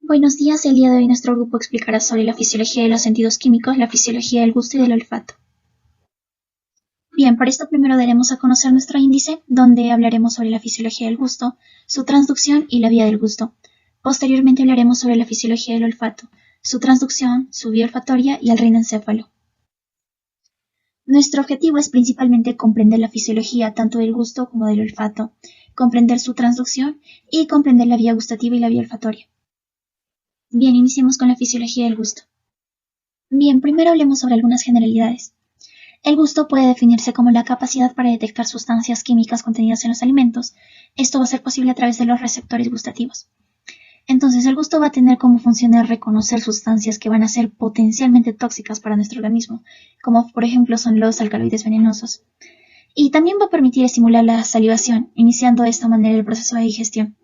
Buenos días, el día de hoy nuestro grupo explicará sobre la fisiología de los sentidos químicos, la fisiología del gusto y del olfato. Bien, para esto primero daremos a conocer nuestro índice, donde hablaremos sobre la fisiología del gusto, su transducción y la vía del gusto. Posteriormente hablaremos sobre la fisiología del olfato, su transducción, su vía olfatoria y el rinencéfalo. Nuestro objetivo es principalmente comprender la fisiología tanto del gusto como del olfato, comprender su transducción y comprender la vía gustativa y la vía olfatoria. Bien, iniciemos con la fisiología del gusto. Bien, primero hablemos sobre algunas generalidades. El gusto puede definirse como la capacidad para detectar sustancias químicas contenidas en los alimentos. Esto va a ser posible a través de los receptores gustativos. Entonces, el gusto va a tener como función de reconocer sustancias que van a ser potencialmente tóxicas para nuestro organismo, como por ejemplo son los alcaloides venenosos. Y también va a permitir estimular la salivación, iniciando de esta manera el proceso de digestión.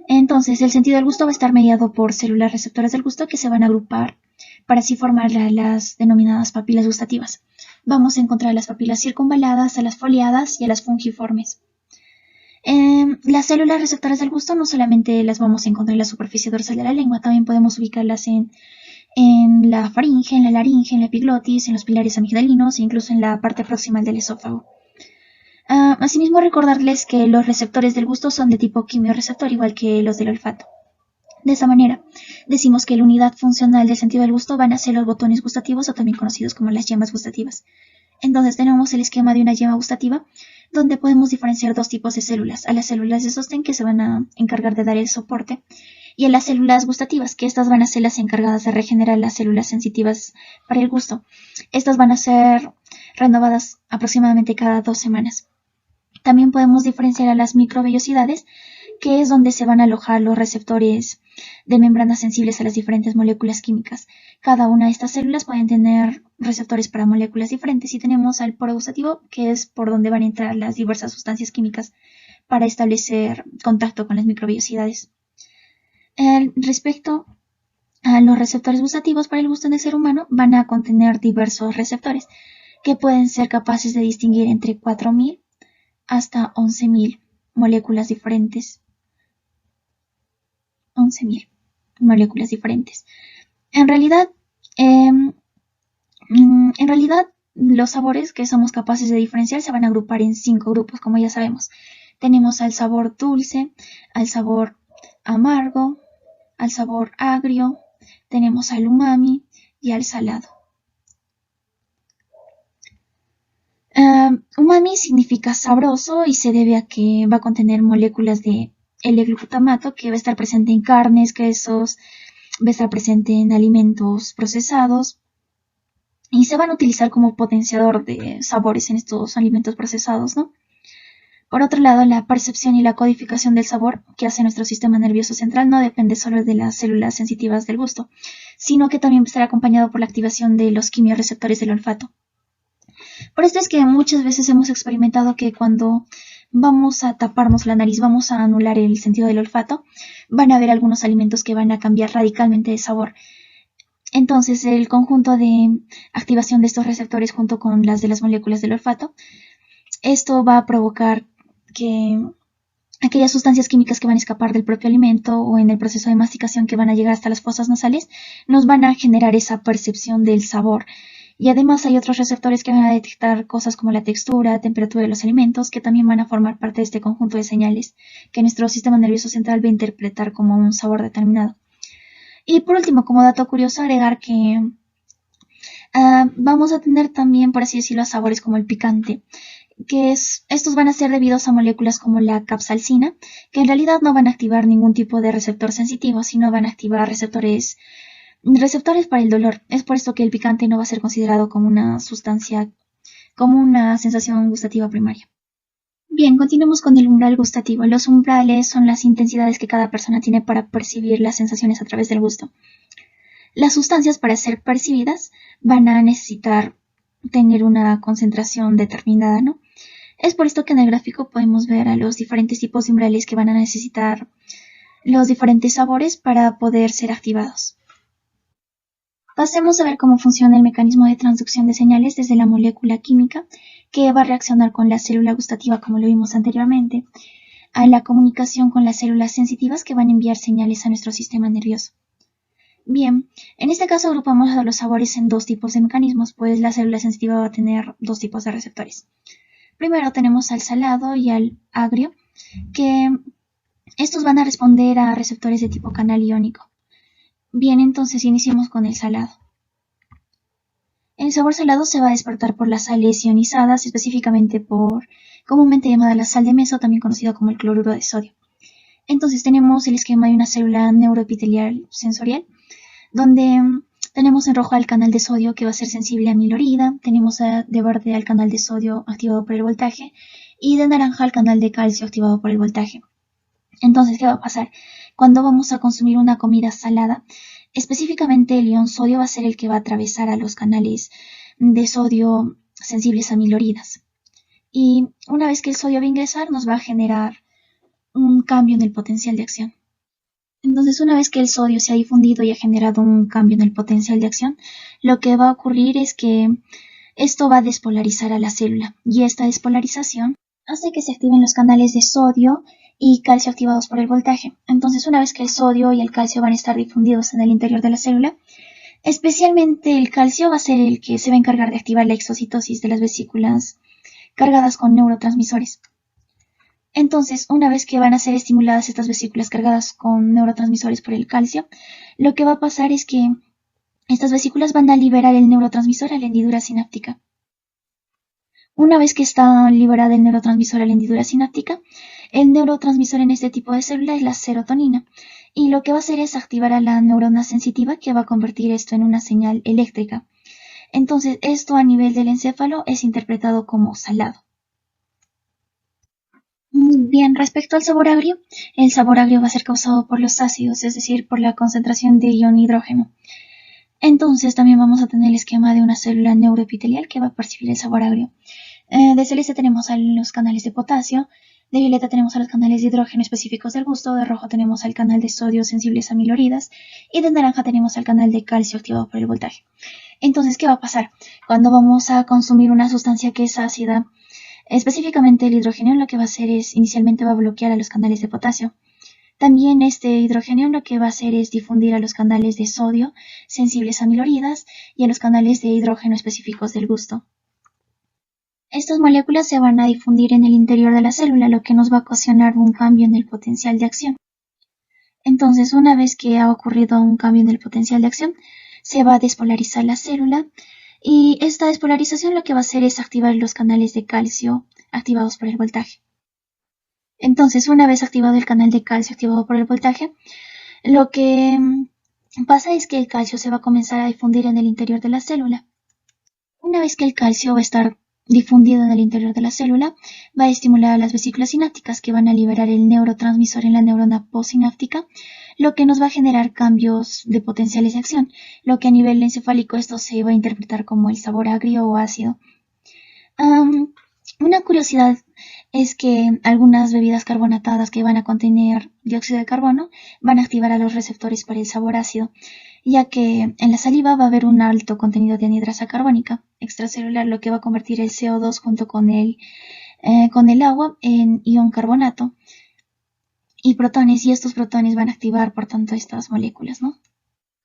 Entonces, el sentido del gusto va a estar mediado por células receptoras del gusto que se van a agrupar para así formar las denominadas papilas gustativas. Vamos a encontrar las papilas circunvaladas, a las foliadas y a las fungiformes. Las células receptoras del gusto no solamente las vamos a encontrar en la superficie dorsal de la lengua, también podemos ubicarlas en la faringe, en la laringe, en la epiglotis, en los pilares amigdalinos e incluso en la parte proximal del esófago. Asimismo, recordarles que los receptores del gusto son de tipo quimiorreceptor, igual que los del olfato. De esa manera, decimos que la unidad funcional del sentido del gusto van a ser los botones gustativos o también conocidos como las yemas gustativas. Entonces tenemos el esquema de una yema gustativa donde podemos diferenciar dos tipos de células, a las células de sostén que se van a encargar de dar el soporte y a las células gustativas, que estas van a ser las encargadas de regenerar las células sensitivas para el gusto. Estas van a ser renovadas aproximadamente cada 2 semanas. También podemos diferenciar a las microvellosidades, que es donde se van a alojar los receptores de membranas sensibles a las diferentes moléculas químicas. Cada una de estas células pueden tener receptores para moléculas diferentes y tenemos al poro gustativo, que es por donde van a entrar las diversas sustancias químicas para establecer contacto con las microvellosidades. Respecto a los receptores gustativos para el gusto en el ser humano, van a contener diversos receptores que pueden ser capaces de distinguir entre 4.000 hasta 11.000 moléculas diferentes. 11.000 moléculas diferentes. En realidad, los sabores que somos capaces de diferenciar se van a agrupar en 5 grupos, como ya sabemos. Tenemos al sabor dulce, al sabor amargo, al sabor agrio, tenemos al umami y al salado. Umami significa sabroso y se debe a que va a contener moléculas de L-glutamato que va a estar presente en carnes, quesos, va a estar presente en alimentos procesados y se van a utilizar como potenciador de sabores en estos alimentos procesados, ¿no? Por otro lado, la percepción y la codificación del sabor que hace nuestro sistema nervioso central no depende solo de las células sensitivas del gusto, sino que también va a estar acompañado por la activación de los quimiorreceptores del olfato. Por esto es que muchas veces hemos experimentado que cuando vamos a taparnos la nariz, vamos a anular el sentido del olfato, van a haber algunos alimentos que van a cambiar radicalmente de sabor. Entonces, el conjunto de activación de estos receptores junto con las de las moléculas del olfato, esto va a provocar que aquellas sustancias químicas que van a escapar del propio alimento o en el proceso de masticación que van a llegar hasta las fosas nasales, nos van a generar esa percepción del sabor. Y además hay otros receptores que van a detectar cosas como la textura, temperatura de los alimentos, que también van a formar parte de este conjunto de señales que nuestro sistema nervioso central va a interpretar como un sabor determinado. Y por último, como dato curioso, agregar que vamos a tener también, por así decirlo, sabores como el picante, estos van a ser debidos a moléculas como la capsaicina, que en realidad no van a activar ningún tipo de receptor sensitivo, sino van a activar receptores para el dolor. Es por esto que el picante no va a ser considerado como una sustancia, como una sensación gustativa primaria. Bien, continuemos con el umbral gustativo. Los umbrales son las intensidades que cada persona tiene para percibir las sensaciones a través del gusto. Las sustancias para ser percibidas van a necesitar tener una concentración determinada, ¿no? Es por esto que en el gráfico podemos ver a los diferentes tipos de umbrales que van a necesitar los diferentes sabores para poder ser activados. Pasemos a ver cómo funciona el mecanismo de transducción de señales desde la molécula química que va a reaccionar con la célula gustativa como lo vimos anteriormente. a la comunicación con las células sensitivas que van a enviar señales a nuestro sistema nervioso. Bien, en este caso agrupamos a los sabores en dos tipos de mecanismos, pues la célula sensitiva va a tener dos tipos de receptores. Primero tenemos al salado y al agrio, que estos van a responder a receptores de tipo canal iónico. Bien, entonces iniciemos con el salado. El sabor salado se va a despertar por las sales ionizadas, específicamente por comúnmente llamada la sal de meso, también conocida como el cloruro de sodio. Entonces tenemos el esquema de una célula neuroepitelial sensorial, donde tenemos en rojo al canal de sodio que va a ser sensible a milorida, tenemos de verde al canal de sodio activado por el voltaje y de naranja al canal de calcio activado por el voltaje. Entonces, ¿qué va a pasar? Cuando vamos a consumir una comida salada, específicamente el ion sodio va a ser el que va a atravesar a los canales de sodio sensibles a miloridas. Y una vez que el sodio va a ingresar, nos va a generar un cambio en el potencial de acción. Entonces, una vez que el sodio se ha difundido y ha generado un cambio en el potencial de acción, lo que va a ocurrir es que esto va a despolarizar a la célula, y esta despolarización hace que se activen los canales de sodio y calcio activados por el voltaje. Entonces, una vez que el sodio y el calcio van a estar difundidos en el interior de la célula, especialmente el calcio va a ser el que se va a encargar de activar la exocitosis de las vesículas cargadas con neurotransmisores. Entonces, una vez que van a ser estimuladas estas vesículas cargadas con neurotransmisores por el calcio, lo que va a pasar es que estas vesículas van a liberar el neurotransmisor a la hendidura sináptica. Una vez que está liberada el neurotransmisor a la hendidura sináptica, el neurotransmisor en este tipo de célula es la serotonina, y lo que va a hacer es activar a la neurona sensitiva, que va a convertir esto en una señal eléctrica. Entonces, esto a nivel del encéfalo es interpretado como salado. Bien, respecto al sabor agrio, el sabor agrio va a ser causado por los ácidos, es decir, por la concentración de ion hidrógeno. Entonces también vamos a tener el esquema de una célula neuroepitelial que va a percibir el sabor agrio. De celeste tenemos a los canales de potasio, de violeta tenemos a los canales de hidrógeno específicos del gusto, de rojo tenemos al canal de sodio sensibles a miloridas y de naranja tenemos al canal de calcio activado por el voltaje. Entonces, ¿qué va a pasar? Cuando vamos a consumir una sustancia que es ácida, específicamente el hidrógeno, lo que va a hacer es inicialmente va a bloquear a los canales de potasio. También este hidrógeno lo que va a hacer es difundir a los canales de sodio sensibles a miloridas y a los canales de hidrógeno específicos del gusto. Estas moléculas se van a difundir en el interior de la célula, lo que nos va a ocasionar un cambio en el potencial de acción. Entonces, una vez que ha ocurrido un cambio en el potencial de acción, se va a despolarizar la célula, y esta despolarización lo que va a hacer es activar los canales de calcio activados por el voltaje. Entonces, una vez activado el canal de calcio activado por el voltaje, lo que pasa es que el calcio se va a comenzar a difundir en el interior de la célula. Una vez que el calcio va a estar difundido en el interior de la célula, va a estimular a las vesículas sinápticas, que van a liberar el neurotransmisor en la neurona postsináptica, lo que nos va a generar cambios de potenciales de acción, lo que a nivel encefálico esto se va a interpretar como el sabor agrio o ácido. Una curiosidad es que algunas bebidas carbonatadas que van a contener dióxido de carbono van a activar a los receptores para el sabor ácido, ya que en la saliva va a haber un alto contenido de anhidrasa carbónica extracelular, lo que va a convertir el CO2 junto con el agua en ion carbonato y protones, y estos protones van a activar por tanto estas moléculas, ¿no?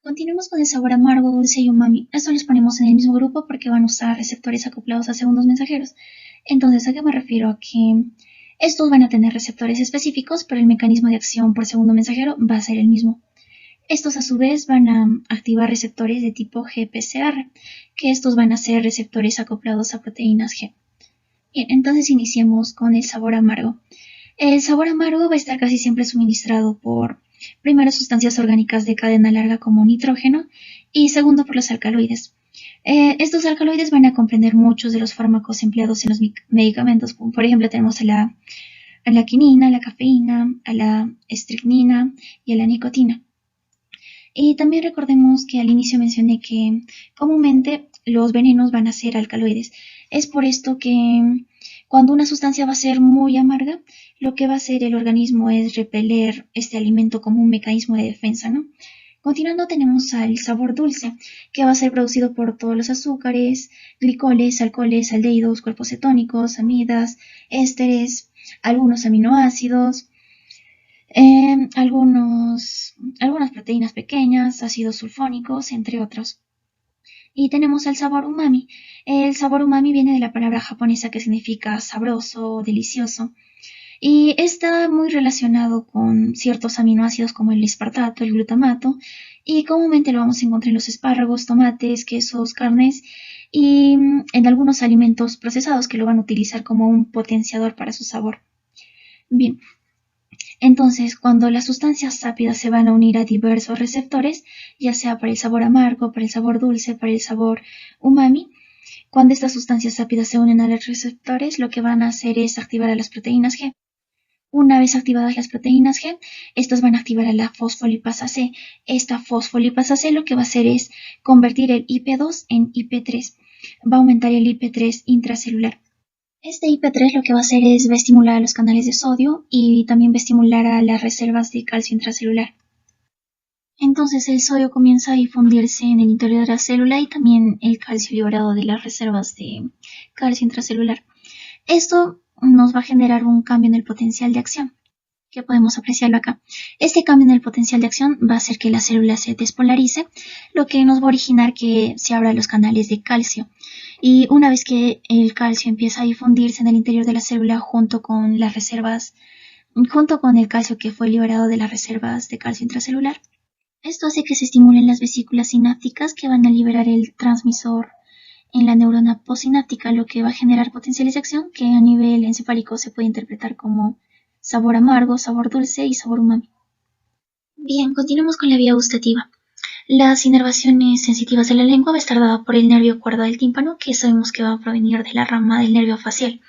Continuemos con el sabor amargo, dulce y umami. Esto los ponemos en el mismo grupo porque van a usar receptores acoplados a segundos mensajeros. Entonces, ¿a qué me refiero? A que estos van a tener receptores específicos, pero el mecanismo de acción por segundo mensajero va a ser el mismo. Estos a su vez van a activar receptores de tipo GPCR, que estos van a ser receptores acoplados a proteínas G. Bien, entonces iniciemos con el sabor amargo. El sabor amargo va a estar casi siempre suministrado por, primero, sustancias orgánicas de cadena larga como nitrógeno, y segundo, por los alcaloides. Estos alcaloides van a comprender muchos de los fármacos empleados en los medicamentos, como por ejemplo tenemos a la quinina, a la cafeína, a la estricnina y a la nicotina. Y también recordemos que al inicio mencioné que comúnmente los venenos van a ser alcaloides. Es por esto que cuando una sustancia va a ser muy amarga, lo que va a hacer el organismo es repeler este alimento como un mecanismo de defensa, ¿no? Continuando tenemos al sabor dulce, que va a ser producido por todos los azúcares, glicoles, alcoholes, aldehídos, cuerpos cetónicos, amidas, ésteres, algunos aminoácidos, algunas proteínas pequeñas, ácidos sulfónicos, entre otros. Y tenemos el sabor umami. El sabor umami viene de la palabra japonesa que significa sabroso, delicioso. Y está muy relacionado con ciertos aminoácidos como el aspartato, el glutamato, y comúnmente lo vamos a encontrar en los espárragos, tomates, quesos, carnes y en algunos alimentos procesados que lo van a utilizar como un potenciador para su sabor. Bien, entonces cuando las sustancias sápidas se van a unir a diversos receptores, ya sea para el sabor amargo, para el sabor dulce, para el sabor umami, cuando estas sustancias sápidas se unen a los receptores, lo que van a hacer es activar a las proteínas G. Una vez activadas las proteínas G, estas van a activar a la fosfolipasa C. Esta fosfolipasa C lo que va a hacer es convertir el IP2 en IP3. Va a aumentar el IP3 intracelular. Este IP3 lo que va a hacer es va a estimular a los canales de sodio y también va a estimular a las reservas de calcio intracelular. Entonces el sodio comienza a difundirse en el interior de la célula y también el calcio liberado de las reservas de calcio intracelular. Esto nos va a generar un cambio en el potencial de acción, que podemos apreciarlo acá. Este cambio en el potencial de acción va a hacer que la célula se despolarice, lo que nos va a originar que se abran los canales de calcio. Y una vez que el calcio empieza a difundirse en el interior de la célula junto con las reservas, junto con el calcio que fue liberado de las reservas de calcio intracelular, esto hace que se estimulen las vesículas sinápticas que van a liberar el transmisor en la neurona postsináptica, lo que va a generar potenciales de acción que a nivel encefálico se puede interpretar como sabor amargo, sabor dulce y sabor umami. Bien, continuamos con la vía gustativa. Las inervaciones sensitivas de la lengua va a estar dada por el nervio cuerda del tímpano, que sabemos que va a provenir de la rama del nervio facial,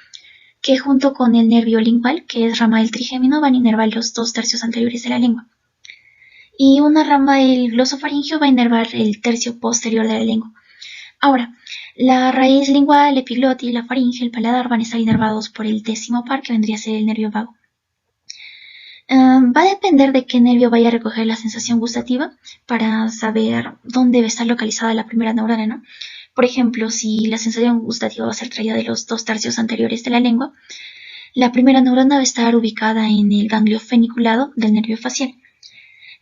que junto con el nervio lingual, que es rama del trigémino, van a inervar los 2/3 anteriores de la lengua. Y una rama del glosofaringio va a inervar el tercio posterior de la lengua. Ahora, la raíz lingual, el epiglotis, la faringe, el paladar van a estar inervados por el 10º par, que vendría a ser el nervio vago. Va a depender de qué nervio vaya a recoger la sensación gustativa para saber dónde debe estar localizada la primera neurona, ¿no? Por ejemplo, si la sensación gustativa va a ser traída de los 2/3 anteriores de la lengua, la primera neurona va a estar ubicada en el ganglio feniculado del nervio facial.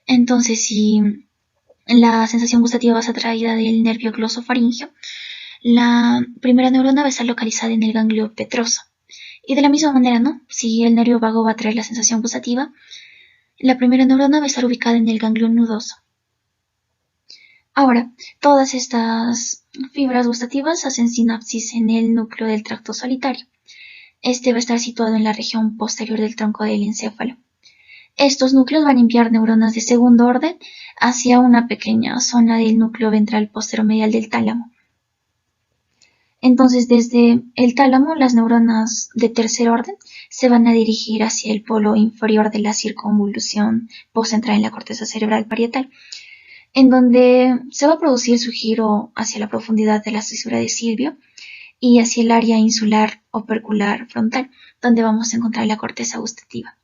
Entonces, si la sensación gustativa va a ser traída del nervio glosofaringio, la primera neurona va a estar localizada en el ganglio petroso. Y de la misma manera, ¿no? Si el nervio vago va a traer la sensación gustativa, la primera neurona va a estar ubicada en el ganglio nudoso. Ahora, todas estas fibras gustativas hacen sinapsis en el núcleo del tracto solitario. Este va a estar situado en la región posterior del tronco del encéfalo. Estos núcleos van a enviar neuronas de segundo orden hacia una pequeña zona del núcleo ventral posteromedial del tálamo. Entonces, desde el tálamo, las neuronas de tercer orden se van a dirigir hacia el polo inferior de la circunvolución postcentral en la corteza cerebral parietal, en donde se va a producir su giro hacia la profundidad de la cisura de Silvio y hacia el área insular opercular frontal, donde vamos a encontrar la corteza gustativa.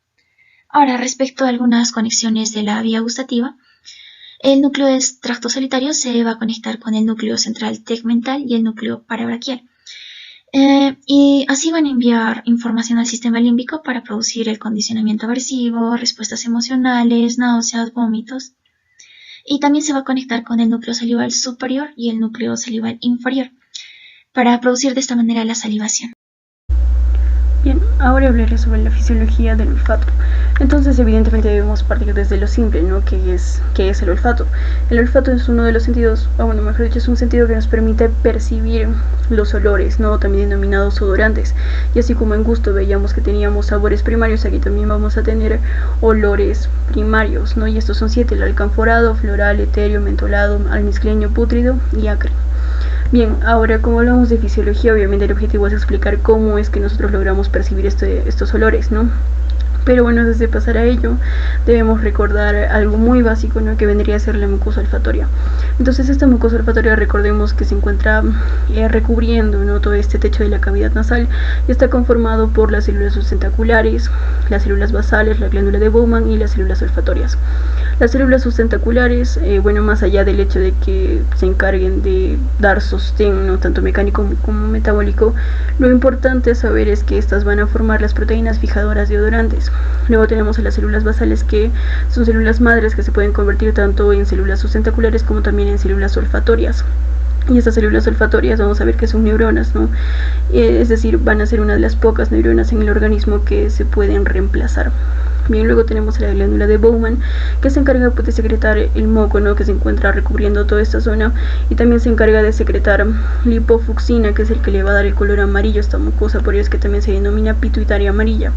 Ahora, respecto a algunas conexiones de la vía gustativa, el núcleo del tracto solitario se va a conectar con el núcleo central tegmental y el núcleo parabraquial. Y así van a enviar información al sistema límbico para producir el condicionamiento aversivo, respuestas emocionales, náuseas, vómitos. Y también se va a conectar con el núcleo salival superior y el núcleo salival inferior para producir de esta manera la salivación. Bien, ahora hablaré sobre la fisiología del olfato. Entonces, evidentemente debemos partir desde lo simple, ¿no? ¿Qué es el olfato? El olfato es uno de los sentidos, mejor dicho, es un sentido que nos permite percibir los olores, ¿no? También denominados odorantes. Y así como en gusto veíamos que teníamos sabores primarios, aquí también vamos a tener olores primarios, ¿no? Y estos son 7: el alcanforado, floral, etéreo, mentolado, almizcleño, pútrido y acre. Bien, ahora como hablamos de fisiología, obviamente el objetivo es explicar cómo es que nosotros logramos percibir estos olores, ¿no? Pero bueno, antes de pasar a ello, debemos recordar algo muy básico, ¿no? Que vendría a ser la mucosa olfatoria. Entonces esta mucosa olfatoria, recordemos que se encuentra recubriendo, ¿no?, todo este techo de la cavidad nasal, y está conformado por las células sustentaculares, las células basales, la glándula de Bowman y las células olfatorias. Las células sustentaculares, bueno, más allá del hecho de que se encarguen de dar sostén, ¿no?, tanto mecánico como metabólico, lo importante a saber es que estas van a formar las proteínas fijadoras de odorantes. Luego tenemos a las células basales, que son células madres que se pueden convertir tanto en células sustentaculares como también en células olfatorias. Y estas células olfatorias vamos a ver que son neuronas, ¿no? Es decir, van a ser una de las pocas neuronas en el organismo que se pueden reemplazar. Bien, luego tenemos a la glándula de Bowman, que se encarga pues de secretar el moco, ¿no?, que se encuentra recubriendo toda esta zona, y también se encarga de secretar lipofucsina, que es el que le va a dar el color amarillo a esta mucosa, por ello es que también se denomina pituitaria amarilla.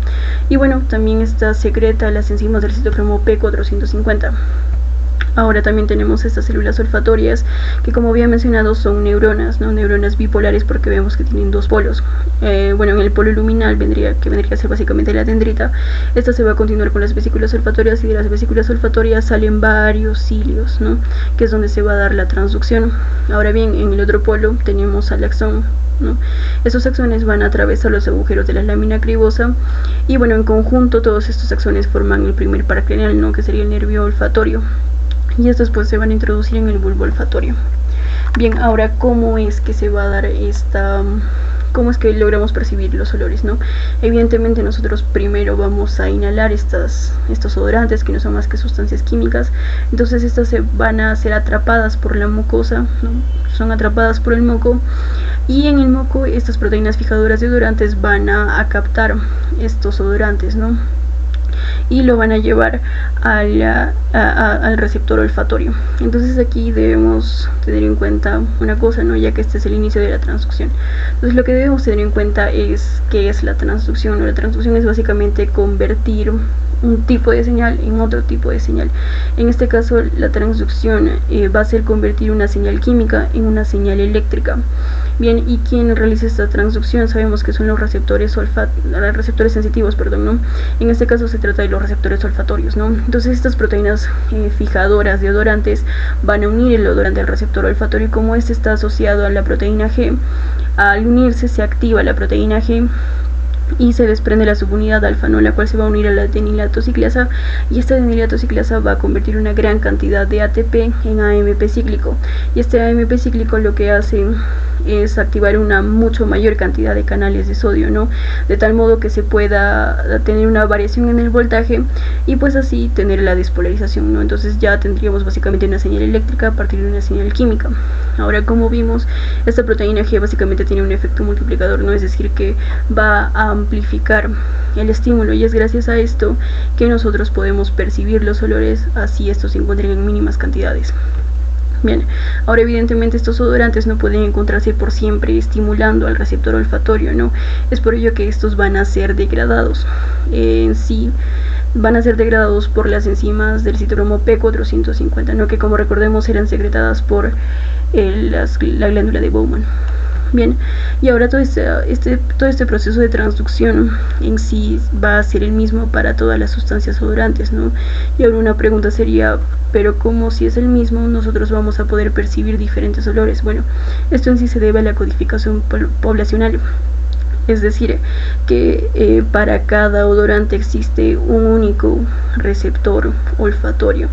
Y bueno, también esta secreta las enzimas del citocromo P450. Ahora también tenemos estas células olfatorias, que como había mencionado son neuronas, ¿no?, neuronas bipolares, porque vemos que tienen dos polos. Bueno, en el polo luminal vendría a ser básicamente la dendrita. Esta se va a continuar con las vesículas olfatorias, y de las vesículas olfatorias salen varios cilios, ¿no?, que es donde se va a dar la transducción. Ahora bien, en el otro polo tenemos al axón, ¿no? Estos axones van a atravesar los agujeros de la lámina cribosa, y bueno, en conjunto todos estos axones forman el primer par craneal, ¿no?, que sería el nervio olfatorio, y estos pues se van a introducir en el bulbo olfatorio. Bien, ahora ¿cómo es que se va a dar cómo es que logramos percibir los olores, ¿no? Evidentemente nosotros primero vamos a inhalar estos odorantes, que no son más que sustancias químicas. Entonces estas se van a ser atrapadas por la mucosa, ¿no? Son atrapadas por el moco, y en el moco estas proteínas fijadoras de odorantes van a captar estos odorantes, ¿no?, y lo van a llevar al receptor olfatorio. Entonces aquí debemos tener en cuenta una cosa, ¿no?, ya que este es el inicio de la transducción. Entonces lo que debemos tener en cuenta es qué es la transducción, ¿no? La transducción es básicamente convertir un tipo de señal en otro tipo de señal. En este caso la transducción va a ser convertir una señal química en una señal eléctrica. Bien, ¿y quién realiza esta transducción? Sabemos que son los receptores sensitivos, perdón, ¿no? En este caso se trata de los receptores olfatorios, ¿no? Entonces estas proteínas fijadoras de odorantes van a unir el odorante al receptor olfatorio, y como este está asociado a la proteína G, al unirse se activa la proteína G y se desprende la subunidad alfa, ¿no?, la cual se va a unir a la adenilatociclasa, y esta adenilatociclasa va a convertir una gran cantidad de ATP en AMP cíclico, y este AMP cíclico lo que hace es activar una mucho mayor cantidad de canales de sodio, ¿no?, de tal modo que se pueda tener una variación en el voltaje, y pues así tener la despolarización, ¿no? Entonces ya tendríamos básicamente una señal eléctrica a partir de una señal química. Ahora, como vimos, esta proteína G básicamente tiene un efecto multiplicador, ¿no?, es decir, que va a amplificar el estímulo, y es gracias a esto que nosotros podemos percibir los olores, así estos se encuentren en mínimas cantidades. Bien, ahora evidentemente estos odorantes no pueden encontrarse por siempre estimulando al receptor olfatorio, ¿no? Es por ello que estos van a ser degradados. En sí van a ser degradados por las enzimas del citocromo P450, ¿no?, que como recordemos eran secretadas por la glándula de Bowman. Bien, y ahora todo este proceso de transducción en sí va a ser el mismo para todas las sustancias odorantes, ¿no? Y ahora una pregunta sería, pero ¿cómo, si es el mismo, nosotros vamos a poder percibir diferentes olores? Bueno, esto en sí se debe a la codificación poblacional. Es decir, que para cada odorante existe un único receptor olfatorio,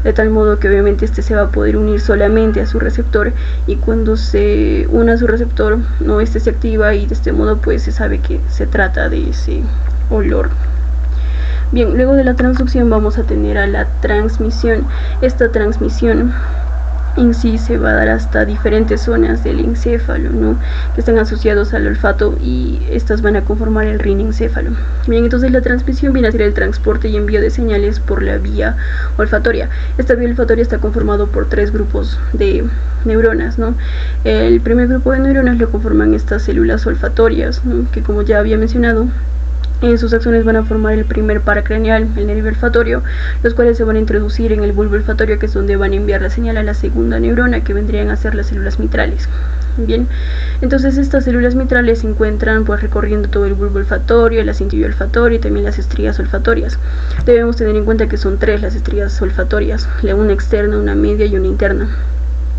de tal modo que obviamente este se va a poder unir solamente a su receptor, y cuando se una a su receptor, no, este se activa, y de este modo pues se sabe que se trata de ese olor. Bien, luego de la transducción vamos a tener a la transmisión. Esta transmisión en sí se va a dar hasta diferentes zonas del encéfalo, ¿no?, que están asociados al olfato, y estas van a conformar el rinencéfalo. Bien, entonces la transmisión viene a ser el transporte y envío de señales por la vía olfatoria. Esta vía olfatoria está conformado por 3 grupos de neuronas, ¿no? El primer grupo de neuronas lo conforman estas células olfatorias, ¿no?, que como ya había mencionado sus axones van a formar el primer paracraneal, el nervio olfatorio, los cuales se van a introducir en el bulbo olfatorio, que es donde van a enviar la señal a la segunda neurona, que vendrían a ser las células mitrales. Bien, entonces estas células mitrales se encuentran pues recorriendo todo el bulbo olfatorio, la cintilla olfatoria y también las estrías olfatorias. Debemos tener en cuenta que son 3 las estrías olfatorias, una externa, una media y una interna.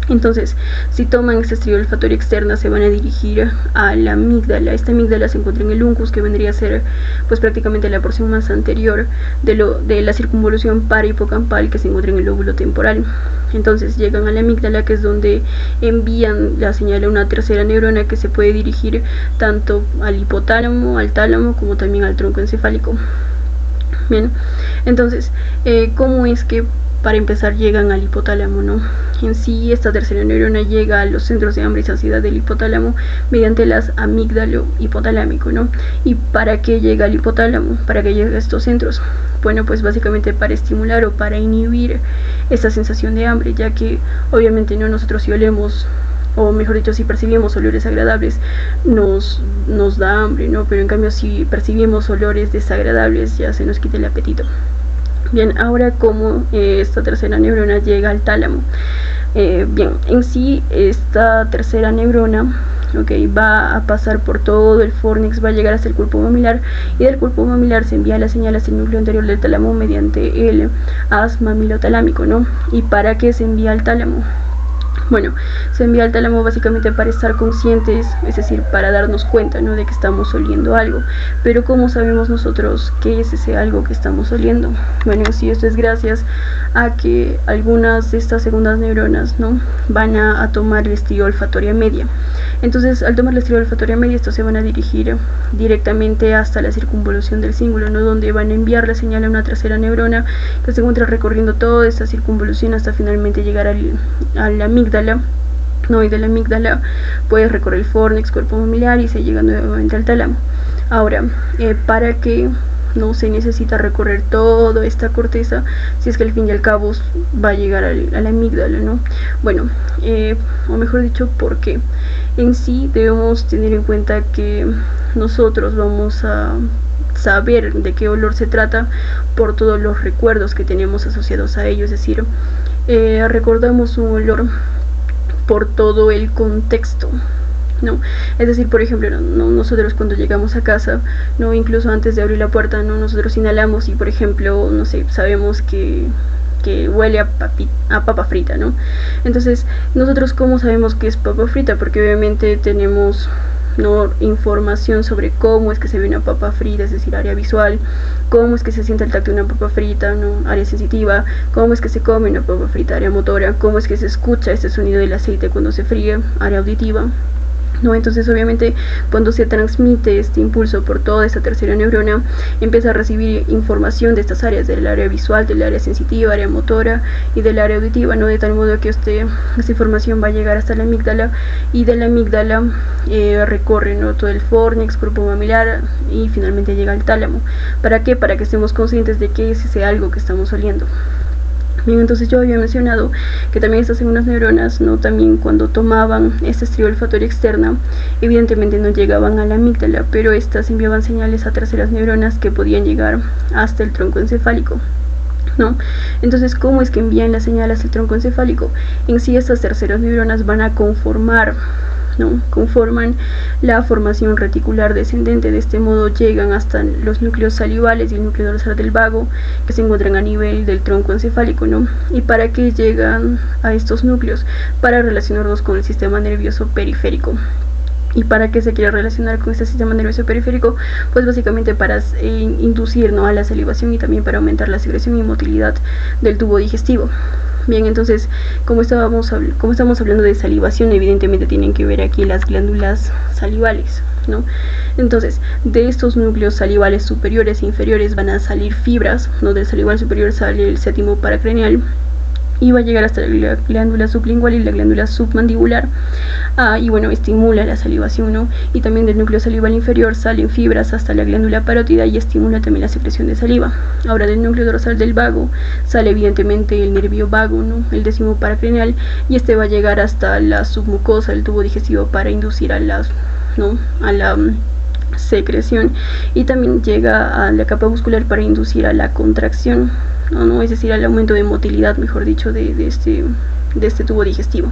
Entonces, si toman esta estría olfatoria externa, se van a dirigir a la amígdala. Esta amígdala se encuentra en el uncus, que vendría a ser pues prácticamente la porción más anterior de la circunvolución parahipocampal, que se encuentra en el lóbulo temporal. Entonces llegan a la amígdala, que es donde envían la señal a una tercera neurona, que se puede dirigir tanto al hipotálamo, al tálamo, como también al tronco encefálico. Bien, entonces, ¿cómo es que para empezar llegan al hipotálamo, no? En sí, esta tercera neurona llega a los centros de hambre y saciedad del hipotálamo mediante las amígdalo hipotalámico, ¿no? ¿Y para qué llega al hipotálamo? ¿Para qué llega a estos centros? Bueno, pues básicamente para estimular o para inhibir esta sensación de hambre, ya que obviamente no, nosotros si olemos, o mejor dicho, si percibimos olores agradables, nos da hambre, ¿no? Pero en cambio, si percibimos olores desagradables, ya se nos quita el apetito. Bien, ahora cómo esta tercera neurona llega al tálamo. Bien, en sí esta tercera neurona va a pasar por todo el fórnix, va a llegar hasta el cuerpo mamilar, y del cuerpo mamilar se envía la señal hacia el núcleo anterior del tálamo mediante el haz mamilotalámico, ¿no? ¿Y para qué se envía al tálamo? Bueno, se envía al tálamo básicamente para estar conscientes, es decir, para darnos cuenta, ¿no?, de que estamos oliendo algo. Pero ¿cómo sabemos nosotros qué es ese algo que estamos oliendo? Bueno, sí, esto es gracias a que algunas de estas segundas neuronas, ¿no?, van a tomar la estría olfatoria media. Entonces, al tomar la estría olfatoria media, estos se van a dirigir directamente hasta la circunvolución del cíngulo, ¿no?, donde van a enviar la señal a una tercera neurona que se encuentra recorriendo toda esta circunvolución hasta finalmente llegar a la amígdala, ¿no? Y de la amígdala puede recorrer el fórnix, cuerpo mamilar, y se llega nuevamente al tálamo. Ahora, ¿para qué no se necesita recorrer toda esta corteza si es que al fin y al cabo va a llegar a la amígdala, ¿no? Bueno, o mejor dicho, ¿por qué? En sí debemos tener en cuenta que nosotros vamos a saber de qué olor se trata por todos los recuerdos que tenemos asociados a ello, es decir, recordamos un olor por todo el contexto, ¿no? Es decir, por ejemplo, nosotros cuando llegamos a casa, ¿no?, incluso antes de abrir la puerta, ¿no?, nosotros inhalamos y, por ejemplo, no sé, sabemos que huele a papa frita, ¿no? Entonces, nosotros ¿cómo sabemos que es papa frita? Porque obviamente tenemos, ¿no?, información sobre cómo es que se ve una papa frita, es decir, área visual, cómo es que se siente el tacto de una papa frita, ¿no?, área sensitiva, cómo es que se come una papa frita, área motora, cómo es que se escucha este sonido del aceite cuando se fríe, área auditiva, ¿no? Entonces obviamente cuando se transmite este impulso por toda esta tercera neurona, empieza a recibir información de estas áreas, del área visual, del área sensitiva, área motora y del área auditiva, ¿no?, de tal modo que esta información va a llegar hasta la amígdala, y de la amígdala recorre, ¿no?, todo el fórnix, cuerpo mamilar, y finalmente llega al tálamo. ¿Para qué? Para que estemos conscientes de qué es ese algo que estamos oliendo. Bien, entonces yo había mencionado que también estas segundas neuronas, ¿no?, también cuando tomaban esta estría olfatoria externa, evidentemente no llegaban a la amígdala, pero estas enviaban señales a terceras neuronas que podían llegar hasta el tronco encefálico, ¿no? Entonces, ¿cómo es que envían la señal hasta el tronco encefálico? En sí, estas terceras neuronas van a conforman la formación reticular descendente. De este modo llegan hasta los núcleos salivales y el núcleo dorsal del vago, que se encuentran a nivel del tronco encefálico, ¿no? ¿Y para qué llegan a estos núcleos? Para relacionarnos con el sistema nervioso periférico. ¿Y para qué se quiere relacionar con este sistema nervioso periférico? Pues básicamente para inducir, ¿no?, a la salivación, y también para aumentar la secreción y motilidad del tubo digestivo. Bien, entonces, como estamos hablando de salivación, evidentemente tienen que ver aquí las glándulas salivales, ¿no? Entonces, de estos núcleos salivales superiores e inferiores van a salir fibras, ¿no? Del salival superior sale el séptimo paracraneal, y va a llegar hasta la glándula sublingual y la glándula submandibular, y bueno, estimula la salivación, ¿no? Y también del núcleo salival inferior salen fibras hasta la glándula parótida y estimula también la secreción de saliva. Ahora, del núcleo dorsal del vago sale evidentemente el nervio vago, ¿no?, el décimo paracraneal, y este va a llegar hasta la submucosa, el tubo digestivo, para inducir a la secreción, y también llega a la capa muscular para inducir a la contracción, ¿no? Es decir, al aumento de motilidad, mejor dicho, de este tubo digestivo.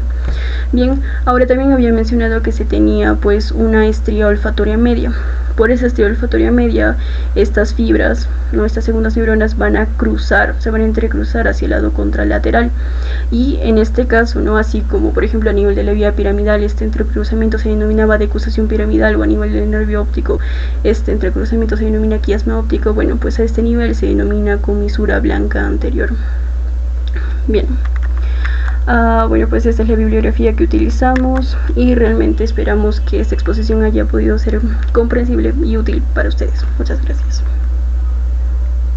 Bien, ahora también había mencionado que se tenía pues una estría olfatoria media. Por esa estría olfatoria media, estas fibras, ¿no? Estas segundas neuronas van a cruzar, se van a entrecruzar hacia el lado contralateral, y en este caso, ¿no? Así como por ejemplo a nivel de la vía piramidal este entrecruzamiento se denominaba decusación piramidal, o a nivel del nervio óptico este entrecruzamiento se denomina quiasma óptico, bueno, pues a este nivel se denomina comisura blanca anterior. Bien. Bueno, pues esta es la bibliografía que utilizamos, y realmente esperamos que esta exposición haya podido ser comprensible y útil para ustedes. Muchas gracias.